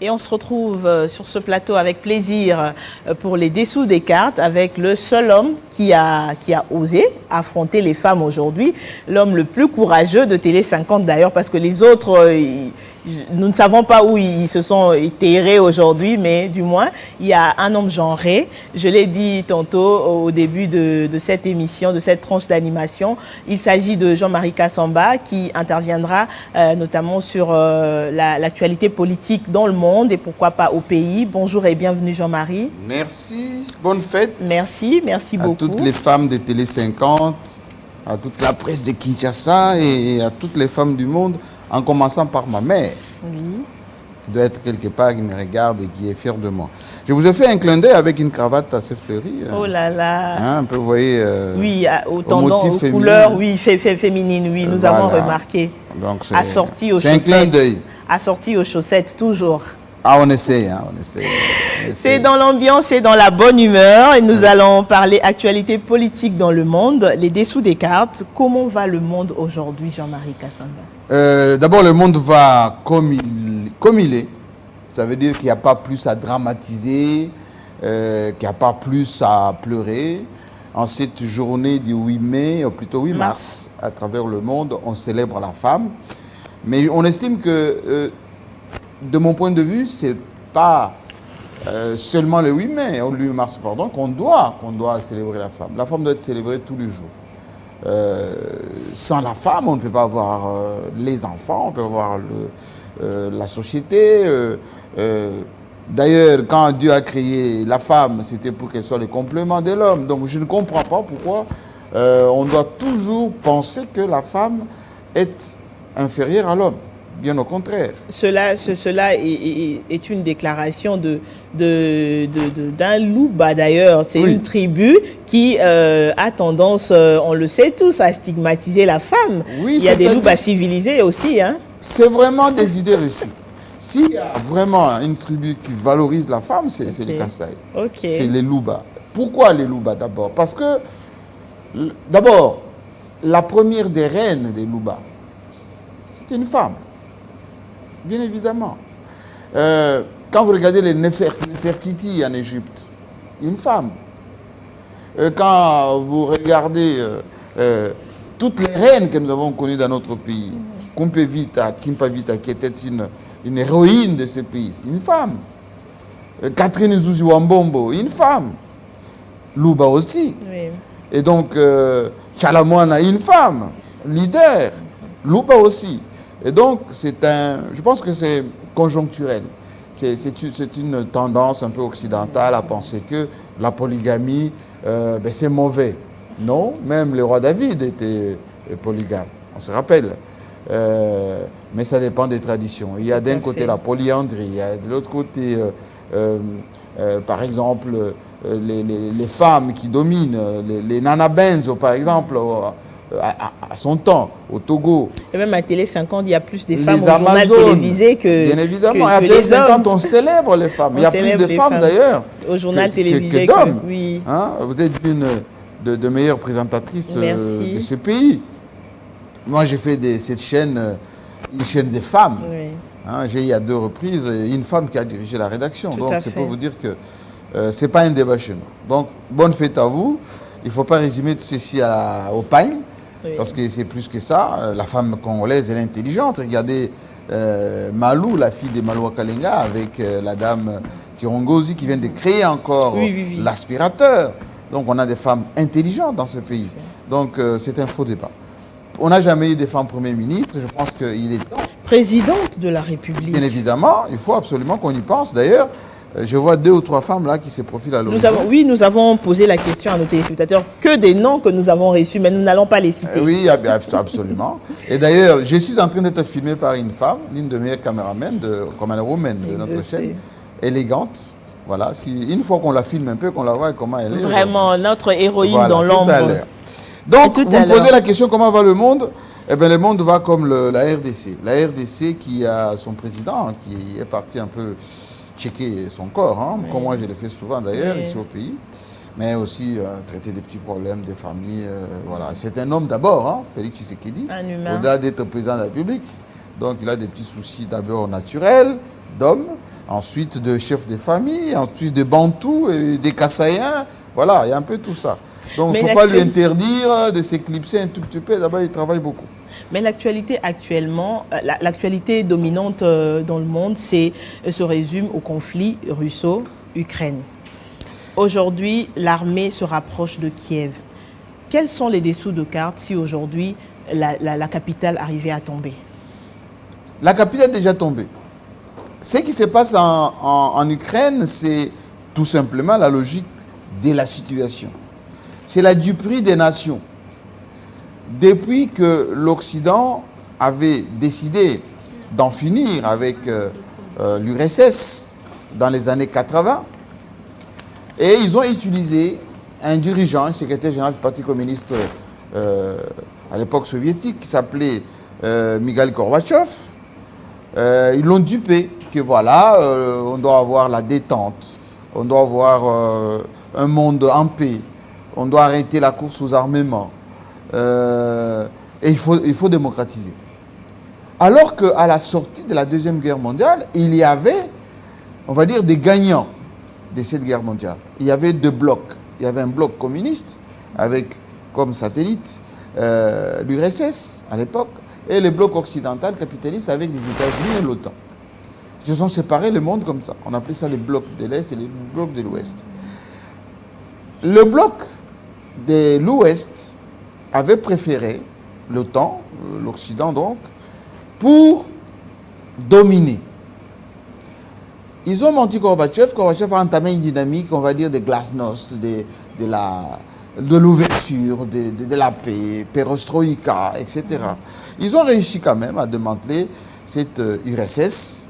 Et on se retrouve sur ce plateau avec plaisir pour les dessous des cartes avec le seul homme qui a osé affronter les femmes aujourd'hui. L'homme le plus courageux de Télé 50 d'ailleurs, parce que les autres, nous ne savons pas où ils se sont terrés aujourd'hui, mais du moins, il y a un homme genré. Je l'ai dit tantôt au début de cette émission, de cette tranche d'animation. Il s'agit de Jean-Marie Kassamba qui interviendra notamment sur l'actualité politique dans le monde et pourquoi pas au pays. Bonjour et bienvenue Jean-Marie. Merci, bonne fête. Merci beaucoup. À toutes les femmes de Télé 50, à toute la presse de Kinshasa et à toutes les femmes du monde, en commençant par ma mère. Oui. Qui doit être quelque part, qui me regarde et qui est fière de moi. Je vous ai fait un clin d'œil avec une cravate assez fleurie. Oh là là. Hein, un peu, vous voyez. Oui, aux tendances, aux couleurs, oui, féminines, oui, nous avons remarqué. Donc assorti aux chaussettes. C'est un clin d'œil. Assorti aux chaussettes, toujours. Ah, on essaie, hein, on essaie. C'est dans l'ambiance et dans la bonne humeur. Et nous allons parler actualité politique dans le monde, les dessous des cartes. Comment va le monde aujourd'hui, Jean-Marie Kassamba? D'abord, le monde va comme il est. Ça veut dire qu'il n'y a pas plus à dramatiser, qu'il n'y a pas plus à pleurer. En cette journée du 8 mai, ou plutôt 8 mars, à travers le monde, on célèbre la femme. Mais on estime que, de mon point de vue, ce n'est pas seulement le 8 mai, ou le 8 mars, pardon, qu'on doit célébrer la femme. La femme doit être célébrée tous les jours. Sans la femme, on ne peut pas avoir les enfants, on peut avoir la société. D'ailleurs, quand Dieu a créé la femme, c'était pour qu'elle soit le complément de l'homme. Donc je ne comprends pas pourquoi on doit toujours penser que la femme est inférieure à l'homme. Bien au contraire. Cela est une déclaration d'un Louba d'ailleurs. C'est une tribu qui a tendance, on le sait tous, à stigmatiser la femme. Oui, il y a des Loubas civilisés aussi. Hein. C'est vraiment des idées reçues. S'il y a vraiment une tribu qui valorise la femme, c'est les Kassai. C'est les Louba. Pourquoi les Louba d'abord? Parce que, d'abord, la première des reines des Louba, c'était une femme. Bien évidemment. Quand vous regardez les Nefertiti en Égypte, une femme. Quand vous regardez toutes les reines que nous avons connues dans notre pays, Kimpavita, qui était une héroïne de ce pays, une femme. Catherine Zuzi Wambombo, une femme. Louba aussi. Oui. Et donc, Chalamwana, une femme, leader. Louba aussi. Et donc, je pense que c'est conjoncturel. C'est une tendance un peu occidentale à penser que la polygamie, c'est mauvais. Non, même le roi David était polygame, on se rappelle. Mais ça dépend des traditions. Il y a d'un côté la polyandrie, il y a de l'autre côté, par exemple, les femmes qui dominent, les Nana Benzo, par exemple, à son temps, au Togo. Et même à Télé 50, il y a plus de femmes au journal télévisé que bien évidemment, à Télé 50, on célèbre les femmes. Il y a plus de femmes d'ailleurs au journal télévisé que d'hommes. Oui. Hein? Vous êtes une de meilleures présentatrices de ce pays. Moi, j'ai fait cette chaîne, une chaîne des femmes. Oui. Hein? J'ai eu à 2 reprises une femme qui a dirigé la rédaction. Donc, c'est pour vous dire que ce n'est pas un débat chez nous. Donc, bonne fête à vous. Il ne faut pas résumer tout ceci au pain. Oui. Parce que c'est plus que ça. La femme congolaise, elle est intelligente. Regardez Malou, la fille de Malou Kalenga, avec la dame Kirongozi qui vient de créer encore l'aspirateur. Donc on a des femmes intelligentes dans ce pays. Donc c'est un faux débat. On n'a jamais eu des femmes premières ministres. Je pense qu'il est temps. Présidente de la République. Bien évidemment, il faut absolument qu'on y pense. D'ailleurs, je vois 2 ou 3 femmes là qui se profilent à l'horizon. Nous avons posé la question à nos téléspectateurs, que des noms que nous avons reçus, mais nous n'allons pas les citer. Oui, absolument. Et d'ailleurs, je suis en train d'être filmé par une femme, l'une de mes caméramans, camerawoman de notre chaîne, élégante. Voilà, une fois qu'on la filme un peu, qu'on la voit comment elle est. Vraiment, notre héroïne dans l'ombre. Donc, vous me posez la question, comment va le monde? Eh bien, le monde va comme la RDC. La RDC qui a son président, qui est parti un peu checker son corps, hein, comme moi je le fais souvent d'ailleurs ici au pays, mais aussi traiter des petits problèmes des familles. Voilà. C'est un homme d'abord, hein, Félix Tshisekedi, au-delà d'être président de la République. Donc il a des petits soucis d'abord naturels, d'hommes, ensuite de chefs de famille, ensuite de Bantous, et des Kassaïens. Voilà, il y a un peu tout ça. Donc il ne faut pas lui interdire de s'éclipser un tout petit peu. D'abord, il travaille beaucoup. Mais l'actualité actuellement, l'actualité dominante dans le monde, se résume au conflit russo-ukraine. Aujourd'hui, l'armée se rapproche de Kiev. Quels sont les dessous de cartes si aujourd'hui la capitale arrivait à tomber? La capitale est déjà tombée. Ce qui se passe en Ukraine, c'est tout simplement la logique de la situation. C'est la duperie des nations. Depuis que l'Occident avait décidé d'en finir avec l'URSS dans les années 80, et ils ont utilisé un dirigeant, un secrétaire général du Parti communiste à l'époque soviétique, qui s'appelait Mikhail Gorbatchev. Ils l'ont dupé, que voilà, on doit avoir la détente, on doit avoir un monde en paix, on doit arrêter la course aux armements, et il faut démocratiser. Alors qu'à la sortie de la Deuxième Guerre mondiale, il y avait, on va dire, des gagnants de cette guerre mondiale. Il y avait deux blocs. Il y avait un bloc communiste avec comme satellite l'URSS à l'époque, et le bloc occidental capitaliste avec les États-Unis et l'OTAN. Ils se sont séparés le monde comme ça. On appelait ça les blocs de l'Est et les blocs de l'Ouest. Le bloc de l'Ouest avait préféré l'OTAN, l'Occident donc, pour dominer. Ils ont menti Gorbatchev. Gorbatchev a entamé une dynamique, on va dire, de glasnost, de l'ouverture, de la paix, perestroïka, etc. Ils ont réussi quand même à démanteler cette URSS.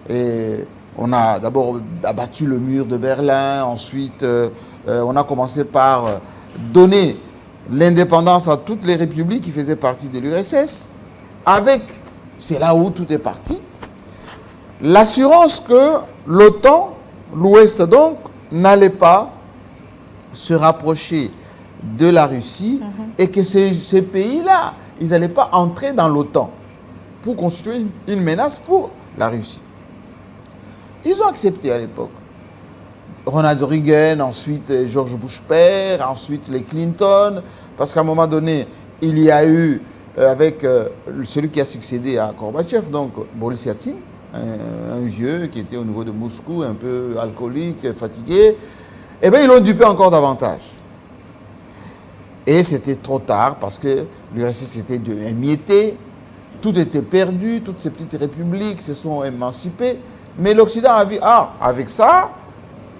Et on a d'abord abattu le mur de Berlin, ensuite on a commencé par donner l'indépendance à toutes les républiques qui faisaient partie de l'URSS, avec, c'est là où tout est parti, l'assurance que l'OTAN, l'Ouest donc, n'allait pas se rapprocher de la Russie et que ces pays-là, ils n'allaient pas entrer dans l'OTAN pour constituer une menace pour la Russie. Ils ont accepté à l'époque. Ronald Reagan, ensuite George Bush père, ensuite les Clinton, parce qu'à un moment donné, il y a eu, avec celui qui a succédé à Gorbatchev, donc Boris Yeltsin, un vieux qui était au niveau de Moscou, un peu alcoolique, fatigué, eh bien ils l'ont dupé encore davantage. Et c'était trop tard parce que l'URSS était émietté, tout était perdu, toutes ces petites républiques se sont émancipées, mais l'Occident a vu, ah, avec ça,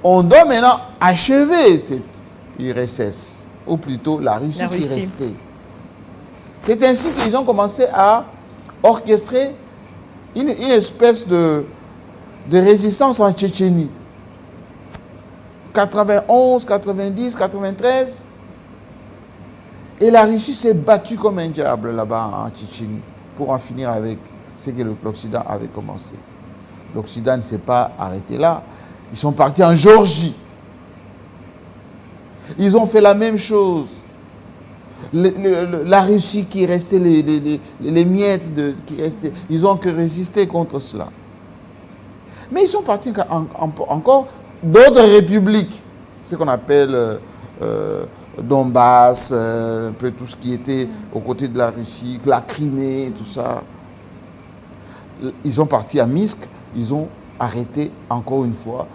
on doit maintenant achever cette URSS, ou plutôt la Russie qui restait. C'est ainsi qu'ils ont commencé à orchestrer une espèce de résistance en Tchétchénie. 91, 90, 93. Et la Russie s'est battue comme un diable là-bas en Tchétchénie pour en finir avec ce que l'Occident avait commencé. L'Occident ne s'est pas arrêté là. Ils sont partis en Géorgie. Ils ont fait la même chose. La Russie qui restait, les miettes qui restaient, ils ont que résisté contre cela. Mais ils sont partis encore d'autres républiques, ce qu'on appelle Donbass, un peu tout ce qui était aux côtés de la Russie, la Crimée, tout ça. Ils sont partis à Minsk, ils ont arrêté encore une fois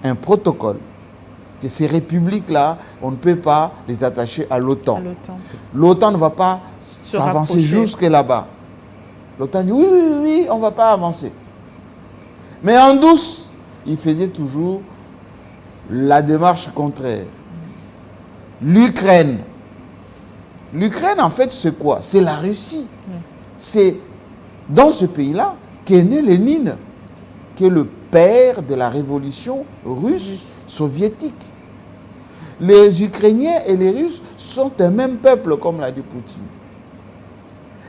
un protocole que ces républiques-là, on ne peut pas les attacher à l'OTAN. L'OTAN ne va pas s'avancer jusque là-bas. L'OTAN dit oui, on ne va pas avancer. Mais en douce, ils faisaient toujours la démarche contraire. L'Ukraine. L'Ukraine, en fait, c'est quoi? C'est la Russie. C'est dans ce pays-là qu'est né Lénine, qui est le père de la révolution russe soviétique. Les Ukrainiens et les Russes sont un même peuple, comme l'a dit Poutine.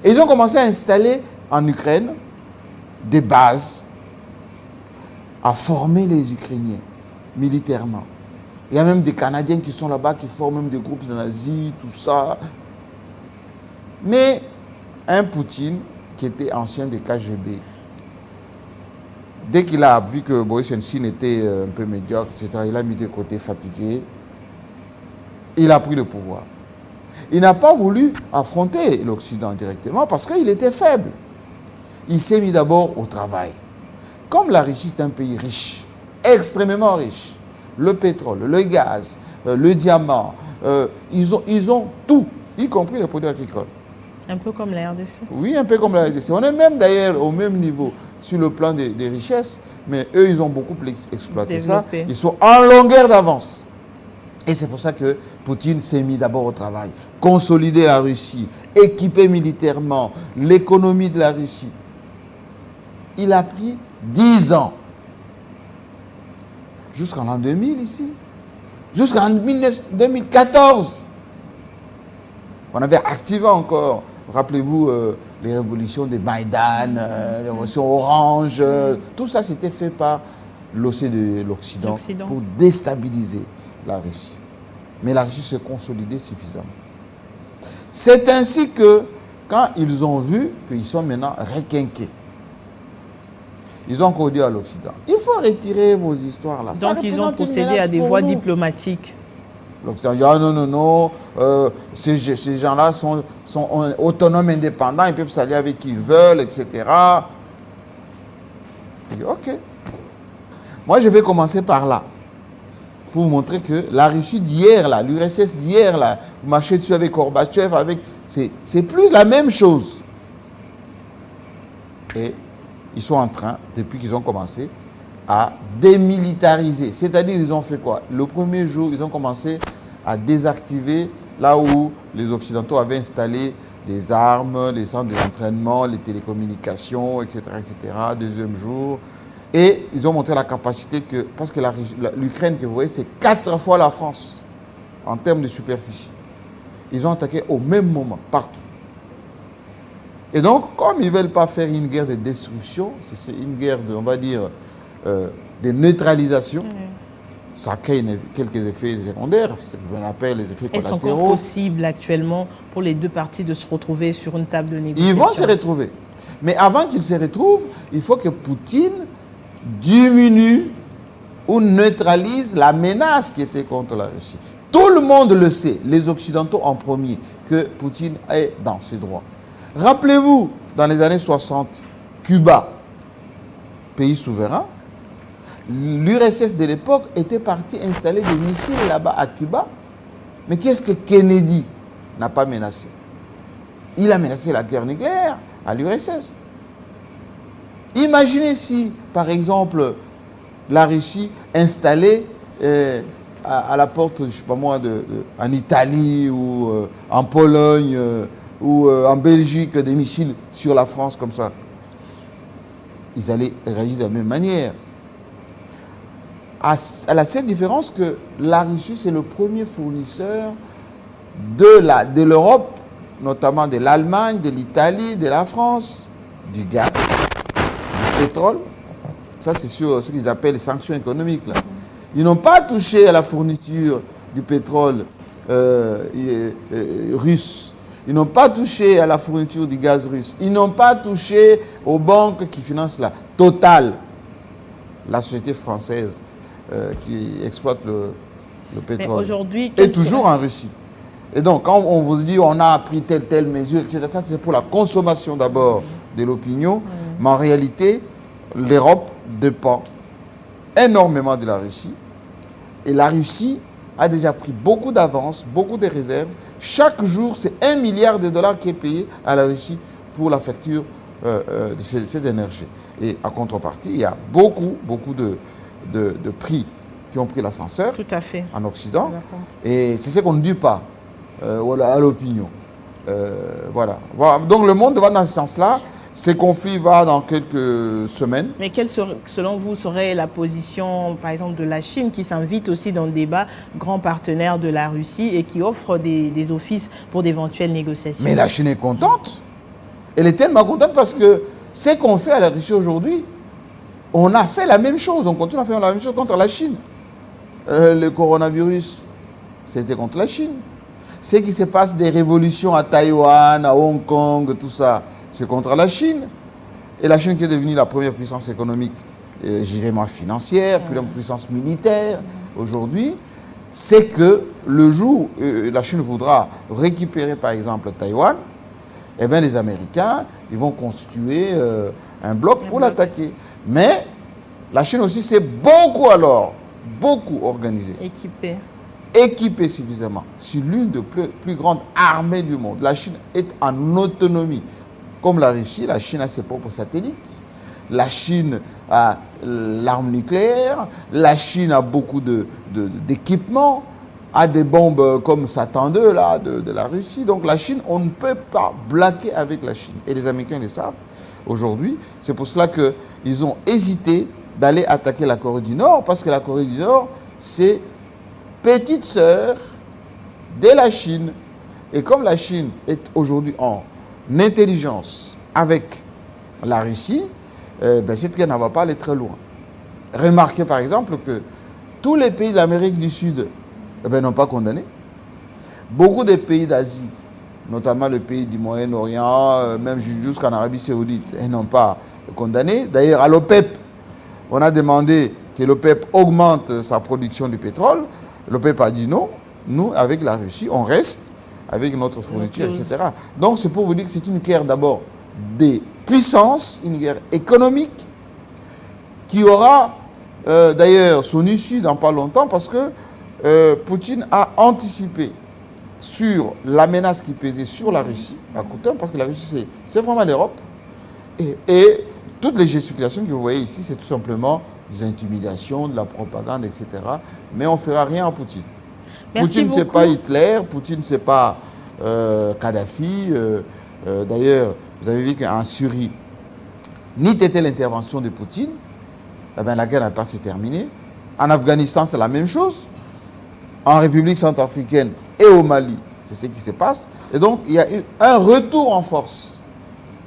Et ils ont commencé à installer en Ukraine des bases, à former les Ukrainiens militairement. Il y a même des Canadiens qui sont là-bas, qui forment même des groupes de nazis, tout ça. Mais un Poutine qui était ancien des KGB, dès qu'il a vu que Boris Yeltsin était un peu médiocre, etc., il a mis de côté, fatigué, il a pris le pouvoir. Il n'a pas voulu affronter l'Occident directement parce qu'il était faible. Il s'est mis d'abord au travail. Comme la Russie est un pays riche, extrêmement riche, le pétrole, le gaz, le diamant, ils ont tout, y compris les produits agricoles. Un peu comme la RDC. Oui, un peu comme la RDC. On est même d'ailleurs au même niveau sur le plan des richesses, mais eux, ils ont beaucoup exploité ça. Ils sont en longueur d'avance. Et c'est pour ça que Poutine s'est mis d'abord au travail. Consolider la Russie, équiper militairement l'économie de la Russie. Il a pris 10 ans. Jusqu'en l'an 2000 ici. Jusqu'en 2014. On avait activé encore, rappelez-vous, les révolutions des Maïdan, les révolutions orange. Tout ça, c'était fait par l'Occident pour déstabiliser la Russie. Mais la Russie s'est consolidée suffisamment. C'est ainsi que, quand ils ont vu qu'ils sont maintenant requinqués, ils ont encore dit à l'Occident, il faut retirer vos histoires là. Donc ils ont procédé à des voies diplomatiques. L'Occident dit, ah non, ces gens-là sont autonomes, indépendants, ils peuvent s'allier avec qui ils veulent, etc. Il dit, ok. Moi, je vais commencer par là. Pour vous montrer que la Russie d'hier, là, l'URSS d'hier, là, vous marchez dessus avec Gorbatchev, c'est plus la même chose. Et ils sont en train, depuis qu'ils ont commencé, à démilitariser. C'est-à-dire, ils ont fait quoi? Le premier jour, ils ont commencé à désactiver là où les Occidentaux avaient installé des armes, les centres d'entraînement, les télécommunications, etc., etc. Deuxième jour. Et ils ont montré la capacité que, parce que l'Ukraine que vous voyez, c'est 4 fois la France en termes de superficie. Ils ont attaqué au même moment, partout. Et donc, comme ils ne veulent pas faire une guerre de destruction, c'est une guerre de, on va dire, de neutralisation, ça crée quelques effets secondaires, c'est ce qu'on appelle les effets collatéraux. Est-ce encore possible actuellement pour les deux parties de se retrouver sur une table de négociation? Ils vont se retrouver. Mais avant qu'ils se retrouvent, il faut que Poutine diminue ou neutralise la menace qui était contre la Russie. Tout le monde le sait, les Occidentaux en premier, que Poutine est dans ses droits. Rappelez-vous, dans les années 60, Cuba, pays souverain, l'URSS de l'époque était parti installer des missiles là-bas à Cuba. Mais qu'est-ce que Kennedy n'a pas menacé? Il a menacé la guerre nucléaire à l'URSS. Imaginez si, par exemple, la Russie installait à la porte, je ne sais pas moi, en Italie ou en Pologne ou en Belgique des missiles sur la France comme ça. Ils allaient réagir de la même manière. À la seule différence que la Russie, c'est le premier fournisseur de l'Europe, notamment de l'Allemagne, de l'Italie, de la France, du gaz, du pétrole. Ça, c'est sur ce qu'ils appellent les sanctions économiques, là. Ils n'ont pas touché à la fourniture du pétrole russe. Ils n'ont pas touché à la fourniture du gaz russe. Ils n'ont pas touché aux banques qui financent la Total, la société française qui exploite le pétrole. Et toujours en Russie. Et donc, quand on vous dit on a pris telle mesure, etc., ça c'est pour la consommation d'abord de l'opinion. Mais en réalité, l'Europe dépend énormément de la Russie. Et la Russie a déjà pris beaucoup d'avance, beaucoup de réserves. Chaque jour, c'est 1 milliard de dollars qui est payé à la Russie pour la facture de cette énergie. Et en contrepartie, il y a beaucoup de prix qui ont pris l'ascenseur en Occident. Et c'est ce qu'on ne dit pas à l'opinion. Voilà. Donc le monde va dans ce sens-là. Ces conflits vont dans quelques semaines. Mais quelle, selon vous, serait la position, par exemple, de la Chine, qui s'invite aussi dans le débat, grand partenaire de la Russie, et qui offre des offices pour d'éventuelles négociations? Mais la Chine est contente. Elle est tellement contente parce que ce qu'on fait à la Russie aujourd'hui, on a fait la même chose. On continue à faire la même chose contre la Chine. Le coronavirus, c'était contre la Chine. Ce qui se passe des révolutions à Taïwan, à Hong Kong, tout ça, c'est contre la Chine. Et la Chine qui est devenue la première puissance économique gérément financière, plus grande puissance militaire aujourd'hui, c'est que le jour où la Chine voudra récupérer par exemple Taïwan, eh bien les Américains, ils vont constituer un bloc pour l'attaquer. Mais la Chine aussi s'est beaucoup organisée. Équipée suffisamment. C'est l'une des plus grandes armées du monde. La Chine est en autonomie. Comme la Russie, la Chine a ses propres satellites. La Chine a l'arme nucléaire. La Chine a beaucoup d'équipements. A des bombes comme Satan 2 là, de la Russie. Donc la Chine, on ne peut pas blaguer avec la Chine. Et les Américains le savent aujourd'hui. C'est pour cela qu'ils ont hésité d'aller attaquer la Corée du Nord. Parce que la Corée du Nord, c'est petite sœur de la Chine. Et comme la Chine est aujourd'hui en intelligence avec la Russie, cette guerre ne va pas aller très loin. Remarquez par exemple que tous les pays d'Amérique du Sud n'ont pas condamné. Beaucoup de pays d'Asie, notamment les pays du Moyen-Orient, même jusqu'en Arabie Saoudite, n'ont pas condamné. D'ailleurs, à l'OPEP, on a demandé que l'OPEP augmente sa production de pétrole. L'OPEP a dit non. Nous, avec la Russie, on reste avec notre fourniture, etc. Donc, c'est pour vous dire que c'est une guerre d'abord des puissances, une guerre économique qui aura d'ailleurs son issue dans pas longtemps parce que Poutine a anticipé sur la menace qui pesait sur la Russie à court terme, parce que la Russie, c'est vraiment l'Europe. Et toutes les gesticulations que vous voyez ici, c'est tout simplement des intimidations, de la propagande, etc. Mais on ne fera rien à Poutine. Poutine, ce n'est pas Hitler, Poutine, ce n'est pas Kadhafi. D'ailleurs, vous avez vu qu'en Syrie, ni était l'intervention de Poutine, eh bien, la guerre n'a pas s'est terminée. En Afghanistan, c'est la même chose. En République centrafricaine et au Mali, c'est ce qui se passe. Et donc, il y a un retour en force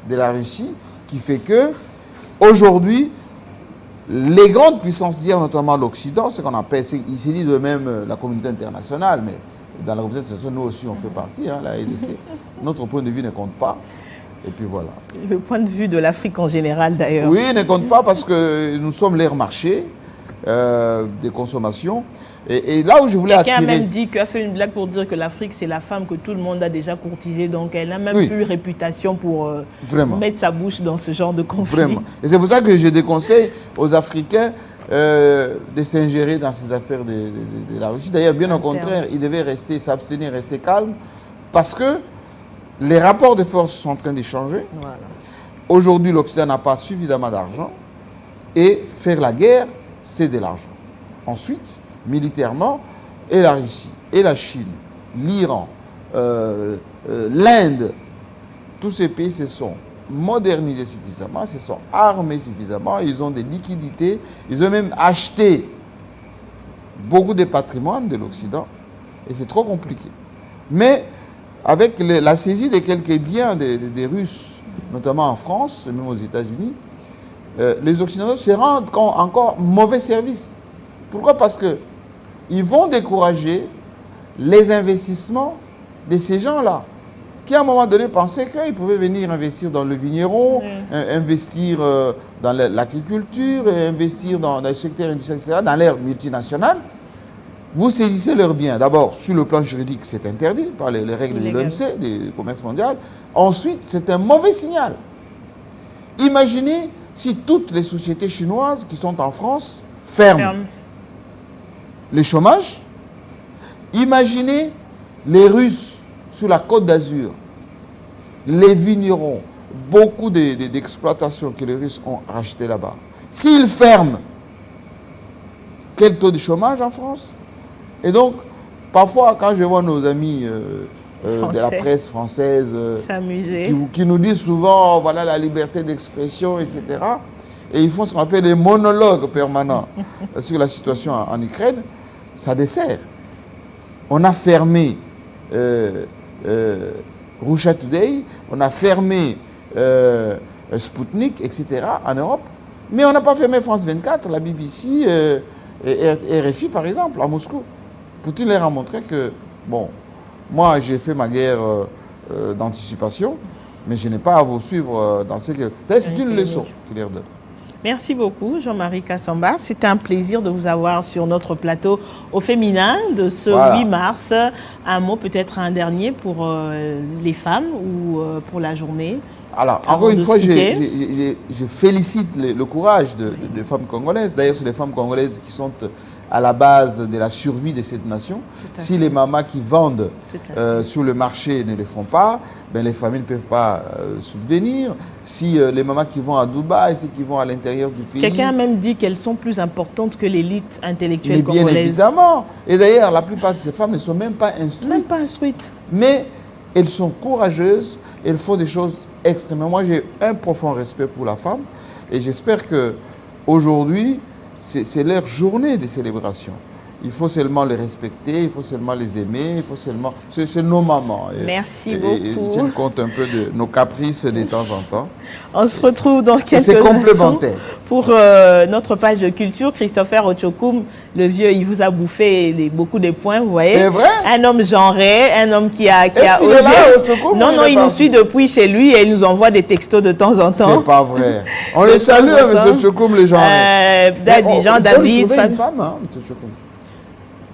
de la Russie qui fait que, aujourd'hui, les grandes puissances d'hier, notamment l'Occident, ce qu'on appelle, il se dit de même la communauté internationale, mais dans la communauté internationale, nous aussi, on fait partie, la RDC. Notre point de vue ne compte pas. Et puis voilà. Le point de vue de l'Afrique en général, d'ailleurs. Oui, ne compte pas parce que nous sommes l'air marché des consommations. Et là où je voulais attirer... Quelqu'un a même dit, a fait une blague pour dire que l'Afrique, c'est la femme que tout le monde a déjà courtisée. Donc, elle n'a même plus réputation pour mettre sa bouche dans ce genre de conflit. Vraiment. Et c'est pour ça que je déconseille aux Africains de s'ingérer dans ces affaires de la Russie. D'ailleurs, bien au contraire, ils devaient s'abstenir, rester calmes, parce que les rapports de force sont en train de changer. Voilà. Aujourd'hui, l'Occident n'a pas suffisamment d'argent. Et faire la guerre, c'est de l'argent. Ensuite, militairement, et la Russie, et la Chine, l'Iran, l'Inde, tous ces pays se sont modernisés suffisamment, se sont armés suffisamment, ils ont des liquidités, ils ont même acheté beaucoup de patrimoine de l'Occident, et c'est trop compliqué. Mais avec la saisie de quelques biens des Russes, notamment en France, et même aux États-Unis, les Occidentaux se rendent encore mauvais service. Pourquoi? Parce qu'ils vont décourager les investissements de ces gens-là, qui à un moment donné pensaient qu'ils pouvaient venir investir dans le vigneron, investir dans l'agriculture, investir dans le secteur industriel, etc., dans l'ère multinationale. Vous saisissez leurs biens. D'abord, sur le plan juridique, c'est interdit par les règles de l'OMC, du commerce mondial. Ensuite, c'est un mauvais signal. Imaginez si toutes les sociétés chinoises qui sont en France ferment. Le chômage. Imaginez les Russes sur la Côte d'Azur, les vignerons, beaucoup d'exploitations que les Russes ont rachetées là-bas. S'ils ferment, quel taux de chômage en France? Et donc, parfois, quand je vois nos amis de la presse française qui nous disent souvent, oh, voilà la liberté d'expression, etc., et ils font ce qu'on appelle des monologues permanents sur la situation en Ukraine, ça dessert. On a fermé Russia Today, on a fermé Sputnik, etc. en Europe, mais on n'a pas fermé France 24, la BBC et RFI par exemple, à Moscou. Poutine leur a montré que, bon, moi j'ai fait ma guerre d'anticipation, mais je n'ai pas à vous suivre dans ce que... C'est une leçon qu'il leur donne. Merci beaucoup, Jean-Marie Kassamba. C'était un plaisir de vous avoir sur notre plateau au féminin de ce 8 mars. Un mot, peut-être un dernier pour les femmes ou pour la journée. Alors, encore une fois, je félicite le courage des femmes congolaises. D'ailleurs, c'est les femmes congolaises qui sont à la base de la survie de cette nation. Si les mamas qui vendent sur le marché ne le font pas, ben les familles ne peuvent pas subvenir. Si les mamas qui vont à Dubaï, ceux qui vont à l'intérieur du pays... Quelqu'un a même dit qu'elles sont plus importantes que l'élite intellectuelle congolaise. Mais bien évidemment. Et d'ailleurs, la plupart de ces femmes ne sont même pas instruites. Même pas instruites. Mais elles sont courageuses, elles font des choses extrêmement... Moi, j'ai un profond respect pour la femme et j'espère qu'aujourd'hui, c'est leur journée de célébration. Il faut seulement les respecter, il faut seulement les aimer, il faut seulement... C'est nos mamans. Merci beaucoup. Ils tiennent compte un peu de nos caprices de temps en temps. On se retrouve dans quelques instants pour notre page de culture. Christopher Ochokoum, le vieux, il vous a bouffé beaucoup de points, vous voyez. C'est vrai? Un homme genré, un homme qui a osé. Non, il nous suit depuis chez lui et il nous envoie des textos de temps en temps. C'est pas vrai. On le salue, M. Ochokoum, les genrés. Jean-David. Une femme, hein, M. Ochokoum.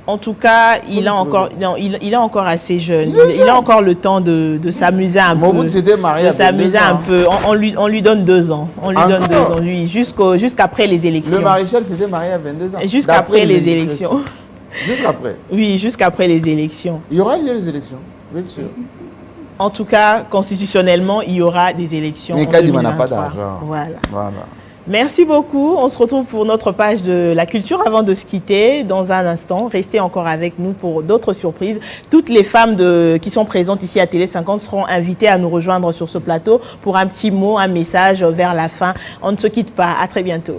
En tout cas, il est encore assez jeune. Il a encore le temps de s'amuser un peu. Mobutu s'était marié à 22 ans. On lui donne 2 ans. On lui donne 2 ans, lui, jusqu'après les élections. Le maréchal s'était marié à 22 ans. Jusqu'après les élections. Jusqu'après. Oui, jusqu'après les élections. Il y aura lieu les élections, bien sûr. En tout cas, constitutionnellement, il y aura des élections. Mais Kadima n'a pas d'argent. Voilà. Merci beaucoup. On se retrouve pour notre page de la culture avant de se quitter dans un instant. Restez encore avec nous pour d'autres surprises. Toutes les femmes qui sont présentes ici à Télé 50 seront invitées à nous rejoindre sur ce plateau pour un petit mot, un message vers la fin. On ne se quitte pas. À très bientôt.